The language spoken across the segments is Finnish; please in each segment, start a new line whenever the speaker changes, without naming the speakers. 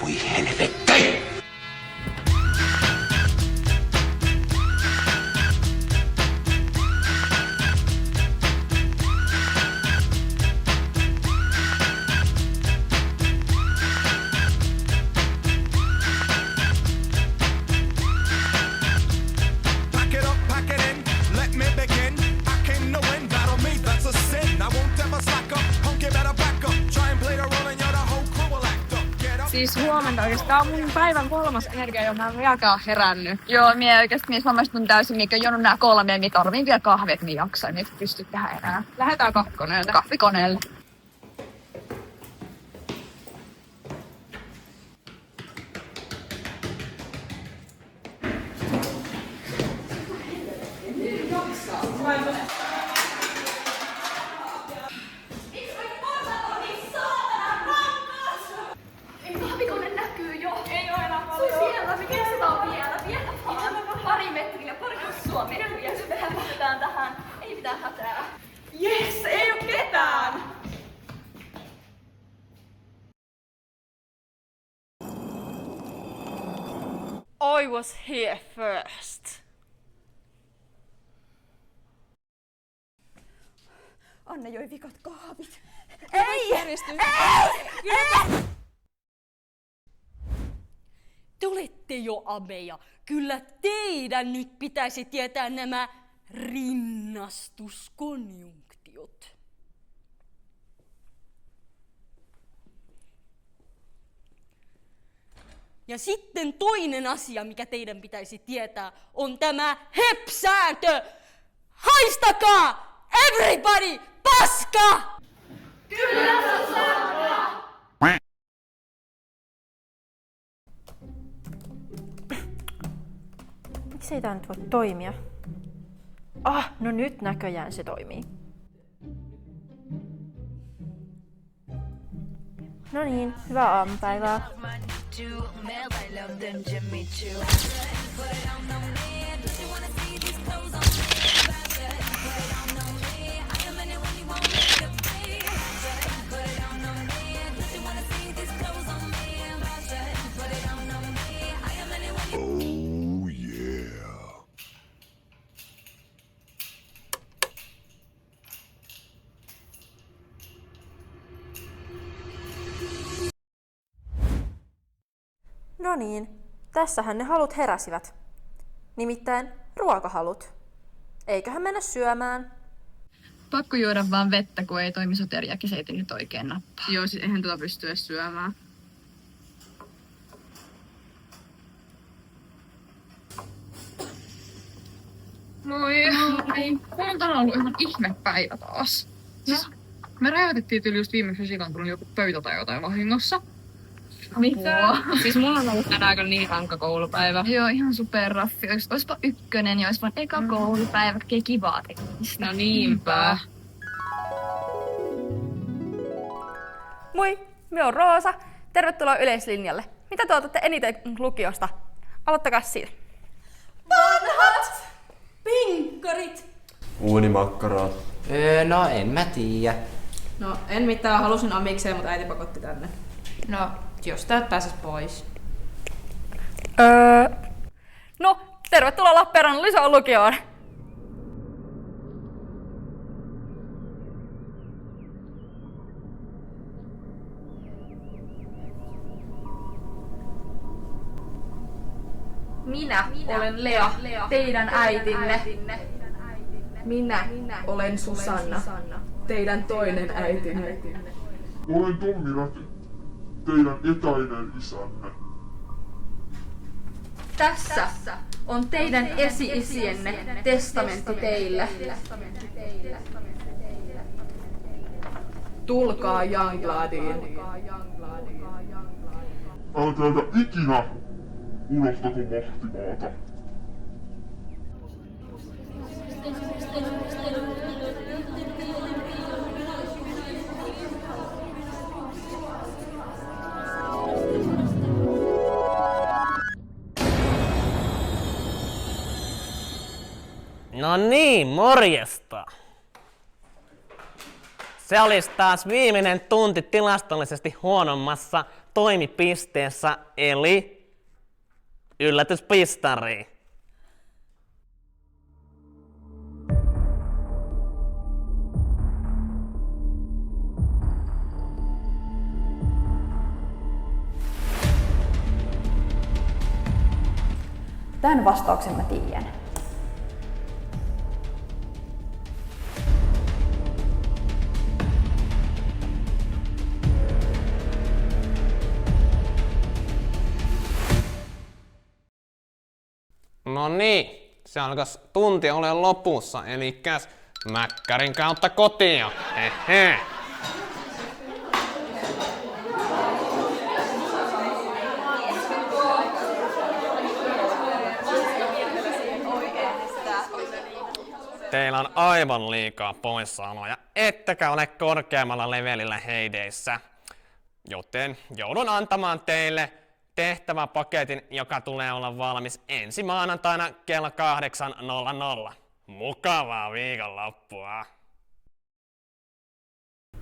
Voi helvetti!
Siis huomenta oikeesti. Tää on mun päivän 3. energia, johon mä en vieläkään herännyt.
Joo, mie oikeesti mä maistun täysin, mikä jonun nää 3, mikä tarviin vielä kahvia, että mä jaksan, niin pysty tähän enää.
Lähetään kahvikoneelle.
Kahvikoneelle.
Kahvikone näkyy jo. Ei oo enää paljon. Sun siellä, me keksitään vielä vaan. Pari metriä, pari hassua metriä. Se vähän vaihdetaan tähän. Ei mitään hätää. Yes, ei oo ketään.
I was here first.
Anne joi vikat kahvit.
Te olette jo ameja. Kyllä teidän nyt pitäisi tietää nämä rinnastuskonjunktiot. Ja sitten toinen asia, mikä teidän pitäisi tietää, on tämä HEP-sääntö. Haistakaa! Everybody! Paska!
Miksei tää nyt voi toimia? No nyt näköjään se toimii. No niin, hyvää aamupäivää.
Oh yeah.
No niin, tässähän ne halut heräsivät. Nimittäin ruokahalut. Eiköhän mennä syömään.
Pakko juoda vaan vettä, kun ei toimi soteriakiseitin nyt oikein nappaa.
Joo, siis eihän tuota pysty edes syömään. Moi. Mulla on tänään ollut ihan ihme päivä taas. Siis me räjäytettiin tyyli just viimeksi Sikan tullut joku pöytä tai jotain vahingossa.
Mitä?
Siis mulla on ollut tänään kyllä niin rankka koulupäivä.
Joo, ihan superraffi. Oispa ykkönen ja ois vaan eka koulupäivä, kaikkea kivaa tekemistä.
No niinpä.
Moi, minä on Roosa. Tervetuloa Yleislinjalle. Mitä te otatte eniten lukiosta? Aloittakaa siitä.
Vanhat pinkkarit!
Uunimakkaraa.
No en mä tiedä.
No en mitään, halusin amikseen, mutta äiti pakotti tänne.
No, jos täältä pääsis pois.
No, tervetuloa Lappeenrannan Lyseon lukioon.
Minä olen Lea, teidän äitinne. Minä olen Susanna, teidän toinen äitinne.
Olen Tommi Räty, teidän etäinen isänne.
Tässä on teidän esi-isienne testamentti teille. Tulkaa Youngbladiin.
Älkääkä ikinä unohtako Mahtimaata.
No niin, morjesta! Se olisi taas viimeinen tunti tilastollisesti huonommassa toimipisteessä, eli yllätyspistariin.
Tämän vastauksen mä tiedän.
No niin, se alkas tunti ole lopussa, elikkäs mäkkärin kautta kotia. Hehe. Teillä on aivan liikaa poissaoloja, ettekä ole korkeammalla levelillä Heideissä. Joten joudun antamaan teille tehtäväpaketin, joka tulee olla valmis ensi maanantaina kello 8.00. Mukavaa viikonloppua!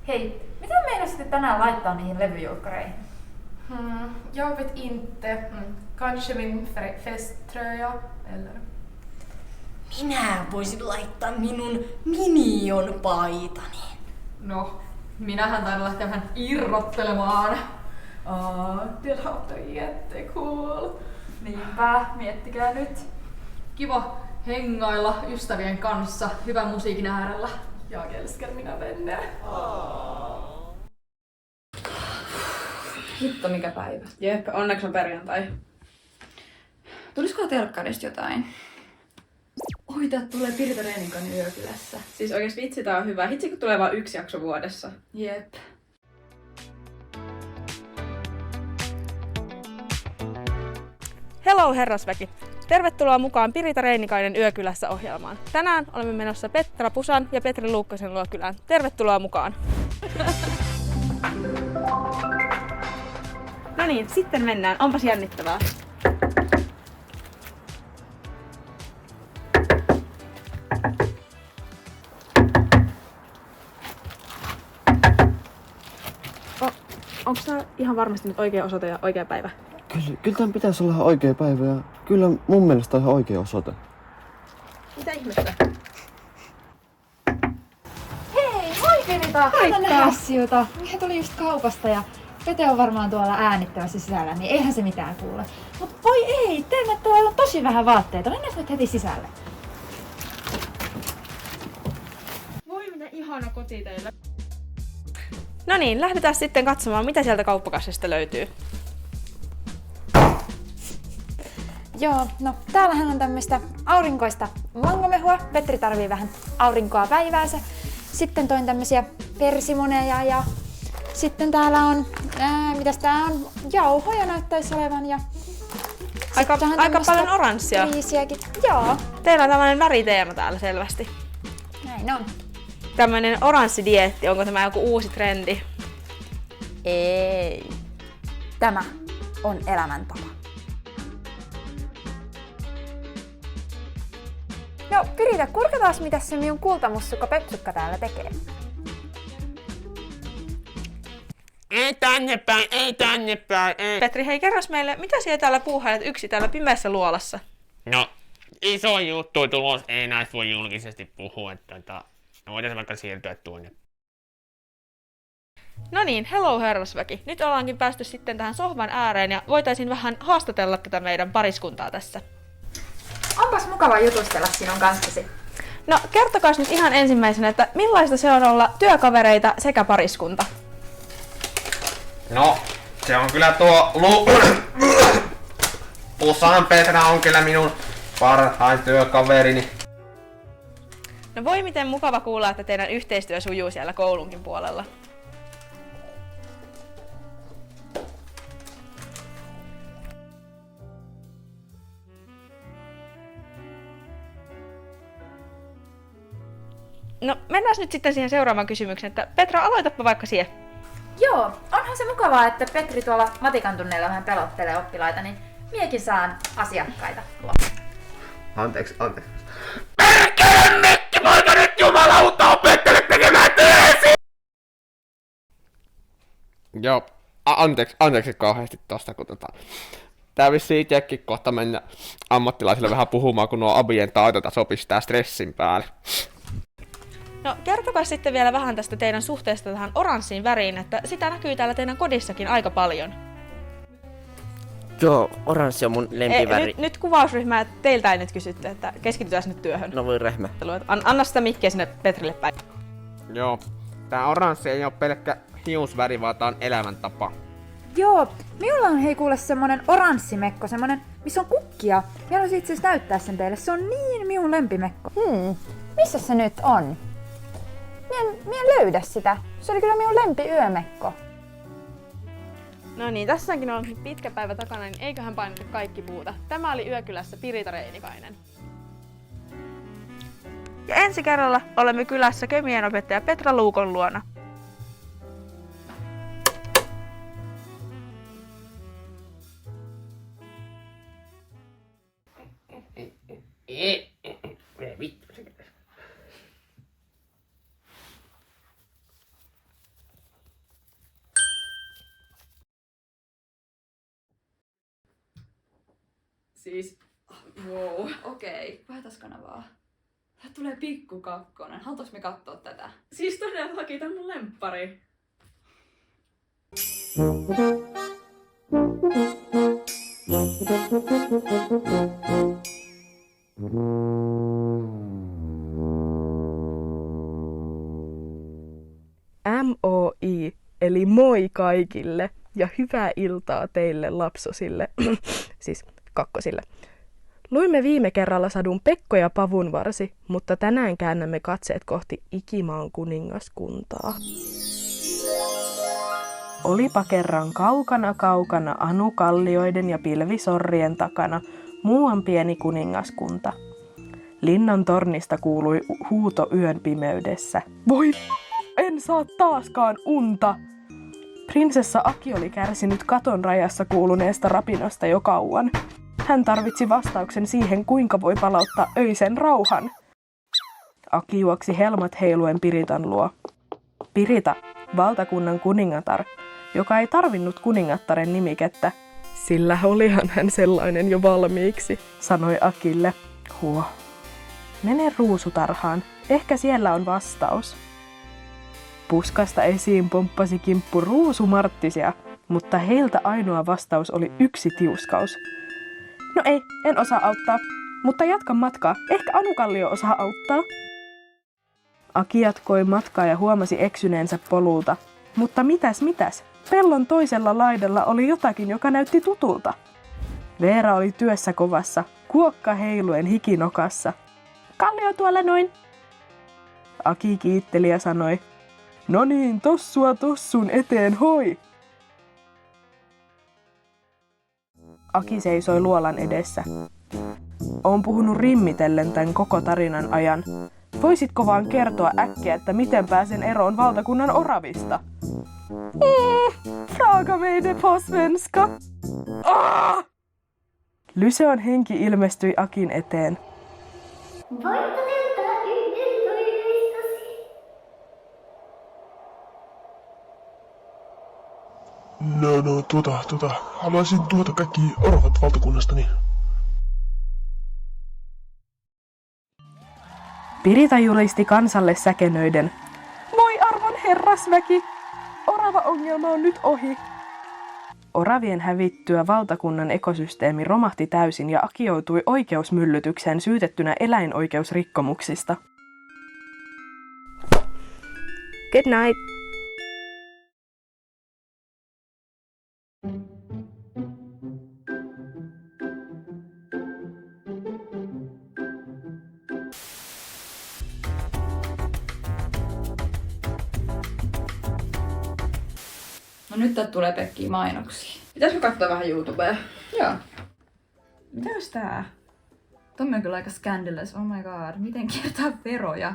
Hei, mitä meinasitte tänään laittaa niihin levyjulkkareihin?
Jag vet inte. Kanske min festtröja, eller?
Minä voisin laittaa minun Minion paitani.
No, minähän taidan lähteä vähän irrottelemaan. Det låter jättecool.
Niinpä, miettikää nyt.
Kiva hengailla ystävien kanssa hyvän musiikin äärellä. Jag älskar mina vänner.
Hitto mikä päivä.
Jep, onneksi on perjantai.
Tulisiko telkkarista jotain? Oi, täältä tulee Pirita Reeninkan Yökylässä.
Siis oikeesti vitsi, tää on hyvä. Hitsi kun tulee vaan 1 jakso vuodessa.
Jep.
Hello herrasväki! Tervetuloa mukaan Pirita Reinikainen Yökylässä -ohjelmaan. Tänään olemme menossa Petra Pusan ja Petri Luukkasen luo kylään. Tervetuloa mukaan! No niin, sitten mennään. Onpas jännittävää. Onko tää ihan varmasti nyt oikea osoite ja oikea päivä?
Kyllä tämän pitäisi olla ihan oikea päivä ja kyllä mun mielestä on ihan oikea osoite.
Mitä ihmettä?
Hei, moi Pirita!
Moikka!
Hassiuta. He tuli just kaupasta ja Pete on varmaan tuolla äänittämässä sisällä, niin eihän se mitään kuule. Mut voi ei, teille tuolla on tosi vähän vaatteita. Mennään nyt heti sisälle.
Voi mitä ihana koti teillä. No niin, lähdetään sitten katsomaan, mitä sieltä kauppakassista löytyy.
Joo, no täällähän on tämmöistä aurinkoista mangomehua. Petri tarvii vähän aurinkoa päiväänsä. Sitten toin tämmöisiä persimoneja ja sitten täällä on, mitäs tää on, jauhoja näyttäisi olevan ja
Aika paljon oranssia.
Riisiäkin. Joo.
Teillä on tämmönen väriteema täällä selvästi.
Näin on.
Tämmönen oranssidieetti, onko tämä joku uusi trendi?
Ei. Tämä on elämäntapa. No Pirita, kurkataas mitä se minun kultamussukka Pepsukka täällä tekee.
Ei tänne päin, ei tänne päin, ei.
Petri, hei kerros meille, mitä siellä täällä puuhailet yksi täällä pimeässä luolassa?
No, iso juttu tulos, ei näistä voi julkisesti puhua, että voitaisiin vaikka siirtyä tuonne.
No niin, hello herrasväki. Nyt ollaankin päästy sitten tähän sohvan ääreen ja voitaisiin vähän haastatella tätä meidän pariskuntaa tässä.
Onpas mukava jutustella sinun kanssasi.
No kertokaas nyt ihan ensimmäisenä, että millaista se on olla työkavereita sekä pariskunta?
No, se on kyllä tuo Pusan Petra on kyllä minun parhain työkaverini.
No voi miten mukava kuulla, että teidän yhteistyö sujuu siellä koulunkin puolella. No mennään nyt sitten siihen seuraavaan kysymykseen, että Petra, aloitapa vaikka siihen.
Joo, onhan se mukavaa, että Petri tuolla matikan tunneilla vähän pelottelee oppilaita, niin miekin saan asiakkaita.
Anteeksi.
Perkele Mikki, poika nyt jumalauta opettele tekemään teesi! Joo, Anteeksi kauheasti tosta, kun tää vissiin itsekin kohta mennä ammattilaisille vähän puhumaan, kun nuo abien taitotaso pistää stressin päälle.
No kertokaa sitten vielä vähän tästä teidän suhteesta tähän oranssiin väriin, että sitä näkyy täällä teidän kodissakin aika paljon.
Joo, oranssi on mun lempiväri.
Nyt kuvausryhmää, teiltä ei nyt kysytty, että keskitytään nyt työhön.
No voi rähmä.
Anna sitä mikkiä sinne Petrille päin.
Joo, tää oranssi ei oo pelkkä hiusväri, vaan tää on elämäntapa.
Joo, minulla on hei kuule semmonen oranssimekko, semmonen, missä on kukkia. Mä haluaisin itse asiassa näyttää sen teille, se on niin minun lempimekko. Missä se nyt on? Mie en löydä sitä. Se oli kyllä minun lempiyömekko.
No niin, tässäkin on pitkä päivä takana, niin eiköhän paineta kaikki puuta. Tämä oli Yökylässä Pirita Reinikainen. Ja ensi kerralla olemme kylässä kemianopettaja Petra Luukon luona.
Siis, wow. Okei, vaihdas kanavaa. Täältä tulee pikku kakkonen. Halutaanko me kattoo tätä?
Siis todellakin, tää on mun lemppari. MOI, eli moi kaikille ja hyvää iltaa teille lapsosille, siis kakkosille. Luimme viime kerralla sadun Pekko ja Pavunvarsi, mutta tänään käännämme katseet kohti Ikimaan kuningaskuntaa. Olipa kerran kaukana Anukallioiden ja pilvisorrien takana muuan pieni kuningaskunta. Linnan tornista kuului huuto yön pimeydessä. Voi, en saa taaskaan unta! Prinsessa Aki oli kärsinyt katon rajassa kuuluneesta rapinasta jo kauan. Hän tarvitsi vastauksen siihen, kuinka voi palauttaa öisen rauhan. Aki juoksi helmat heiluen Piritan luo. Pirita, valtakunnan kuningatar, joka ei tarvinnut kuningattaren nimikettä, sillä olihan hän sellainen jo valmiiksi, sanoi Akille. Huo. Mene ruusutarhaan, ehkä siellä on vastaus. Puskasta esiin pomppasi kimppu ruusumarttisia, mutta heiltä ainoa vastaus oli yksi tiuskaus. No ei, en osaa auttaa, mutta jatkan matkaa. Ehkä Anukallio osaa auttaa. Aki jatkoi matkaa ja huomasi eksyneensä polulta. Mutta mitäs? Pellon toisella laidalla oli jotakin, joka näytti tutulta. Veera oli työssä kovassa, kuokka heiluen hikinokassa. Kallio tuolla noin. Aki kiitteli ja sanoi, no niin, tossua tossun eteen, hoi! Aki seisoi luolan edessä. Oon puhunut rimmitellen tän koko tarinan ajan. Voisitko vaan kertoa äkkiä, että miten pääsen eroon valtakunnan oravista? Fråga mig det på svenska. Lyseon henki ilmestyi Akin eteen.
Voitko lentää yhden toiveistasi?
Haluaisin tuota kaikki oravat valtakunnastani.
Pirita julisti kansalle säkenöiden. Voi arvon herrasväki! Orava-ongelma on nyt ohi. Oravien hävittyä valtakunnan ekosysteemi romahti täysin ja Aki joutui oikeusmyllytykseen syytettynä eläinoikeusrikkomuksista. Good night.
No nyt täältä tulee pelkkiä mainoksia.
Pitäisikö katsoa vähän YouTubea?
Joo.
Mitäs tää?
Tommi on kyllä aika scandalous, oh my god. Miten kiertää veroja?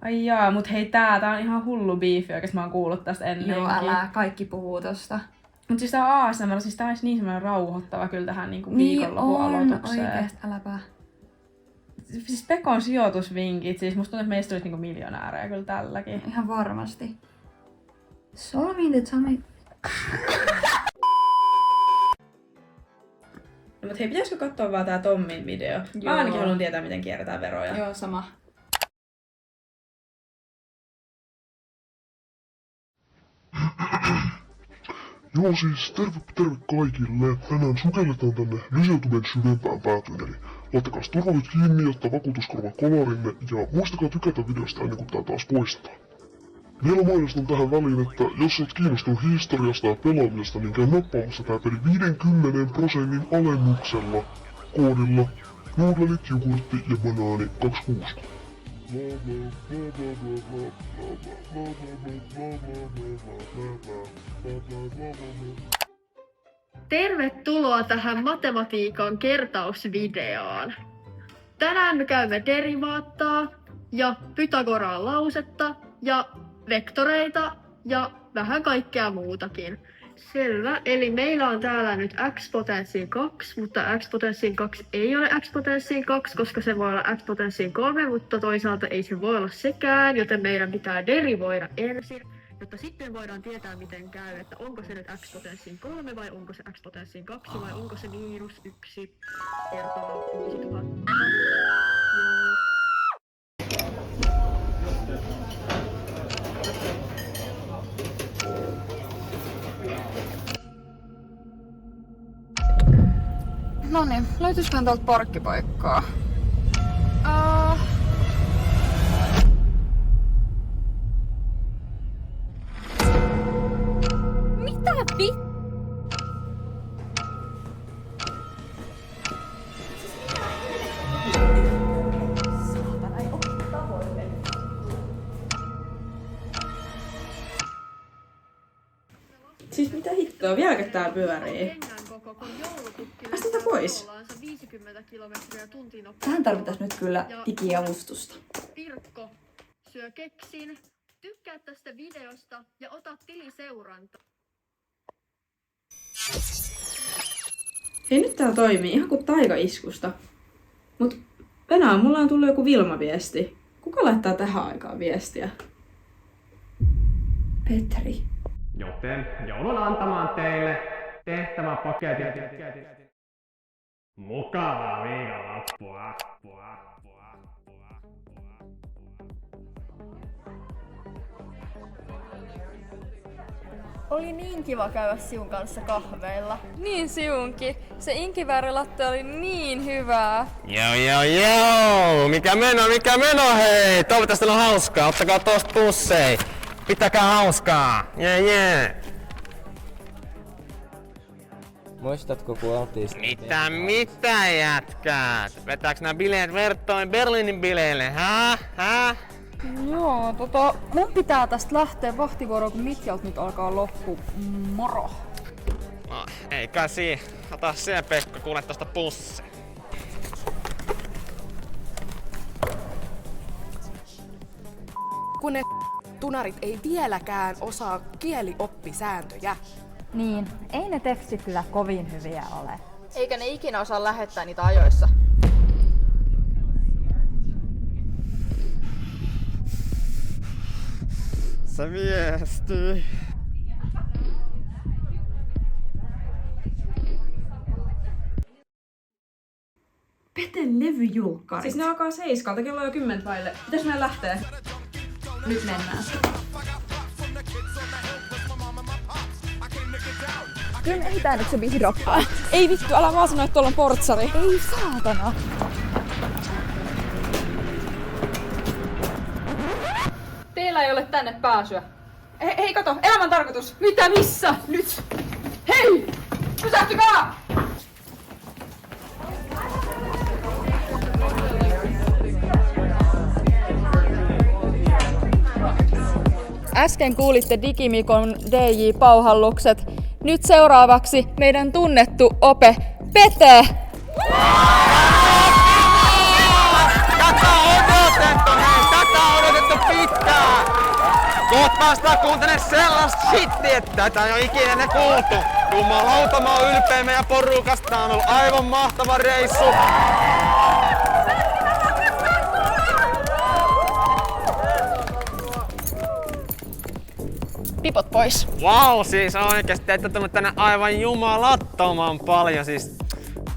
Ai jaa, mut hei tää on ihan hullu biifi, oikeesti mä oon kuullut tästä ennenkin.
Joo, älä, kaikki puhuu tosta.
Mut siis tää on ASMR, siis tää olisi niin semmoinen rauhoittava kyllä tähän niinku viikonlopun aloitukseen.
Oikeesti, äläpä.
Siis Pekon sijoitusvinkit, siis musta tuntuu, että meistä olisi niinku miljonäärejä kyllä tälläkin.
Ihan varmasti. Solving the tummy.
No mut hei, pitäisikö katsoa vaan tää Tommin video? Mä ainakin haluan tietää, miten kierretään veroja.
Joo, sama.
Joo siis, terve kaikille. Tänään sukelletaan tänne Lyseltumen syvempään päätyyn, eli laittakaa turvavyöt kiinni ja ottaa vakuutuskorva kolarinne ja muistakaa tykätä videosta ennen kuin tää taas poistetaan. Vielä mainostan tähän väliin, että jos olet kiinnostunut historiasta ja pelaamisesta, niin käy nappaamassa tää peli 50% alennuksella koodilla nuudelit, jogurtti ja banaani 26.
Tervetuloa tähän matematiikan kertausvideoon. Tänään me käymme derivaattaa ja Pythagoran lausetta ja vektoreita ja vähän kaikkea muutakin. Selvä, eli meillä on täällä nyt x potenssiin 2, mutta x potenssiin 2 ei ole x potenssiin 2, koska se voi olla x potenssiin 3, mutta toisaalta ei se voi olla sekään, joten meidän pitää derivoida ensin, jotta sitten voidaan tietää miten käy, että onko se nyt x potenssiin 3 vai onko se x potenssiin 2 vai onko se -1 kertaa 5000.
Noniin, löytyisiköhän täältä parkkipaikkaa?
Mitä
Siis mitä hittoa, vieläkö tää pyörii? Astuta pois.
Tähän tarvitais nyt kyllä digiavustusta.
Pirkko syö keksin. Tykkää tästä videosta ja ota tiliseuranta.
Hei, nyt tää toimii ihan kuin taikaiskusta. Mut Venäjä, mulla on tullut joku Vilma-viesti. Kuka laittaa tähän aikaan viestiä? Petri.
Joten joudun antamaan teille tehtäväpaketin. Mukavaa viikonloppua.
Oli niin kiva käydä Siun kanssa kahveilla.
Niin Siunki. Se inkiväärilatte oli niin hyvää.
Joo. Mikä meno hei. Toivottavasti on hauskaa. Ottakaa tosta pussei. Pitäkää hauskaa. Jee.
Muistatko kun oltiin...
Mitä jätkäät? Vetääks nää bileet vertoin Berliinin bileille, hää?
Joo, mun pitää tästä lähteä vahtivuoroon, kun Mitjalta nyt alkaa loppu. Moro!
No, ei kai siinä. Ota se Pekko, kuule tosta pussi.
Kun ne tunarit ei vieläkään osaa kielioppisääntöjä.
Niin, ei ne tekstit kyllä kovin hyviä ole.
Eikä ne ikinä osaa lähettää niitä ajoissa.
Se viesti.
Peten levyjulkkarit. Siis ne alkaa 7, kello on jo 10 vaille. Pitäis meidän lähteä?
Nyt mennään.
Kyllä ei tää nyt se vihdoppaa.
Ei vittu, älä vaan sano, että tuolla on portsari.
Ei saatana.
Teillä ei ole tänne pääsyä. Hei kato, elämän tarkoitus. Mitä, missä? Nyt. Hei! Pysähtykää! Äsken kuulitte Digimikon DJ-pauhallukset. Nyt seuraavaksi meidän tunnettu ope Pete!
Tätä on odotettu pitkään! Kohta päästään kuuntelemaan sellaista shittiä, että tätä ei oo ikinä ennen kuultu. Jumalauta, mä oon ylpeä meidän porukasta, on ollut aivan mahtava reissu.
pipot pois.
Wow, siis oikeesti ette tullut tänne aivan jumalattoman paljon. Siis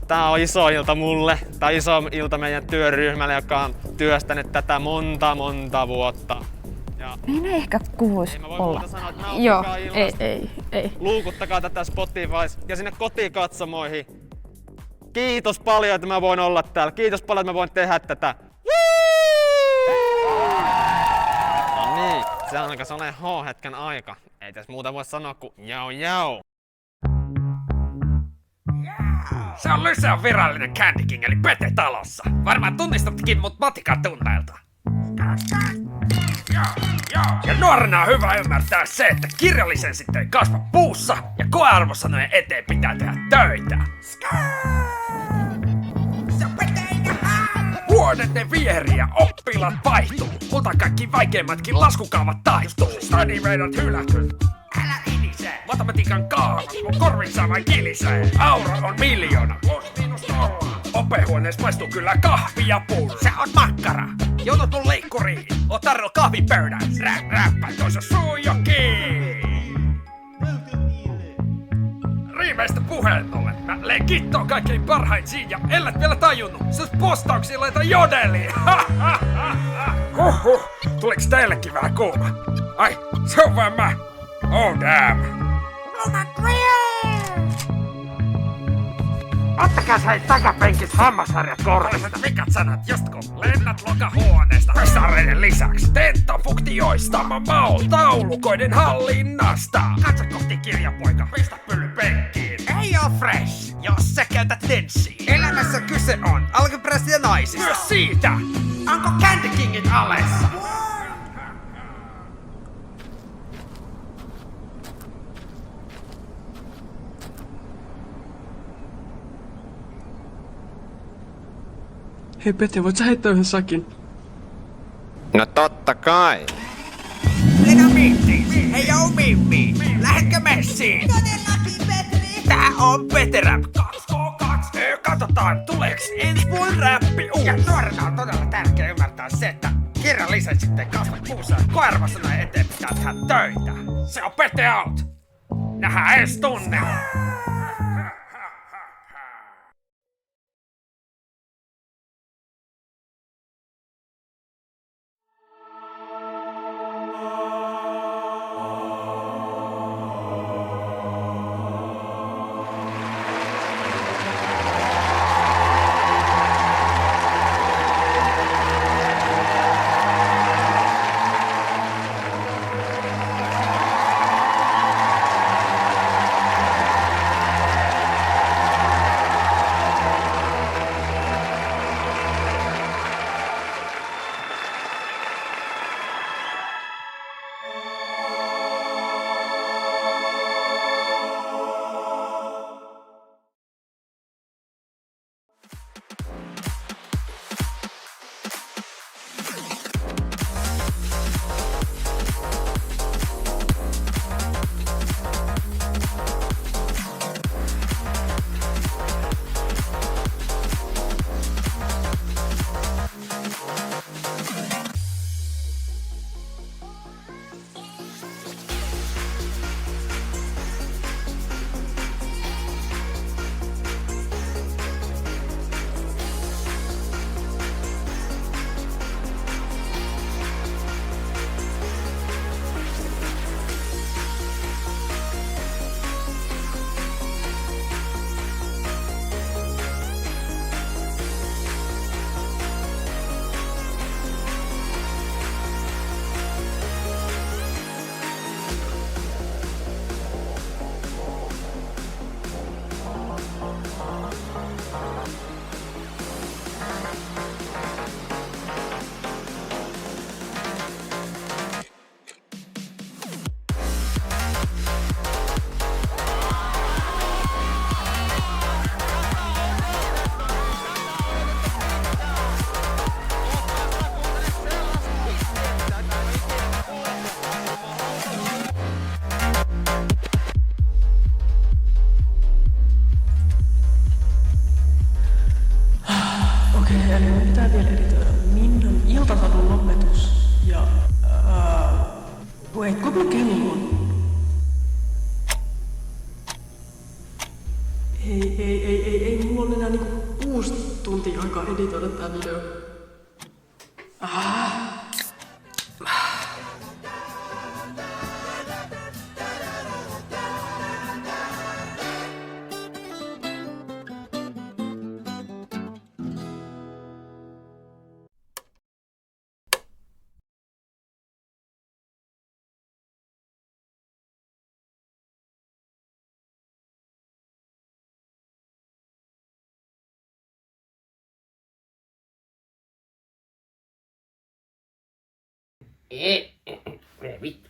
tää on iso ilta mulle. Tää on iso ilta meidän työryhmälle, joka on työstänyt tätä monta vuotta. Ja
Ei ne ehkä kuuluis olla.
Joo, ei. Luukuttakaa tätä Spotifys ja sinne kotikatsomoihin. Kiitos paljon, että mä voin olla täällä. Kiitos paljon, että mä voin tehdä tätä. No niin, se alkaa olemaan H-hetken aika. Ei tässä muuta voi sanoa kuin jau.
Se on Lyseon virallinen Candy King eli Pete talossa. Varmaan tunnistatkin mut matikan tunneilta. Ja nuorena on hyvä ymmärtää se, että kirjallisen sitten ei kasva puussa ja koearvosanojen eteen pitää tehdä töitä. Vuodet ne vieri ja oppilaat vaihtuu. Multa kaikki vaikeimmatkin laskukaavat taistuu. Study meidät hylätyn. Älä inise. Matematiikan kaavat mun korvissa vain kilisee. Aura on 1,000,000. Plus miinus nolla. Opehuoneessa maistuu kyllä kahvi ja pullo. Se on makkara. Joudut mun leikkuriin. Oot tarjolla kahvipöydän. Räppä toisa suu jo kiinni. Riimeistä puheen ollen. Mä legit on kaikkein parhain siinä ja ellät vielä tajunnut. Se olisi postauksiin laita jodeliin. Huhhuh. Tuliks teillekin vähän kuuma? Ai, se on vaan mä. Oh damn. Oh my god. Ottakaa hei takapenkis hammasharjat korvista. Mikat sanat, just kun lennät lokahuoneesta. Pesareiden lisäksi tentafunktioista mä maun taulukoiden hallinnasta. Katso kohti kirjapoika, pistä pylly penkkiin. Ei oo fresh, jos sä käytät tenssiin. Elämässä kyse on alkuperäisistä ja naisista. Myös siitä, onko Candy Kingin alessa.
Hei Pete, voit sä heittää yhden sakin?
No totta kai.
Lena Mimmi, hei joo Mimmi, lähetkö messiin? Todellakin Petri. Tää on Peterap 2K2. Katsotaan, tuleeks ensi vuonna räppi uusi. Ja nuorena on todella tärkeää ymmärtää se, että kirjallisen sitten kasvat puussa. Koearvosanojen eteen pitää tehdä töitä. Se on Pete out. Nähdään ensi tunnilla.
Hei, kuinka kello on? 6 tuntia aikaa editoida tää video.
Vittu,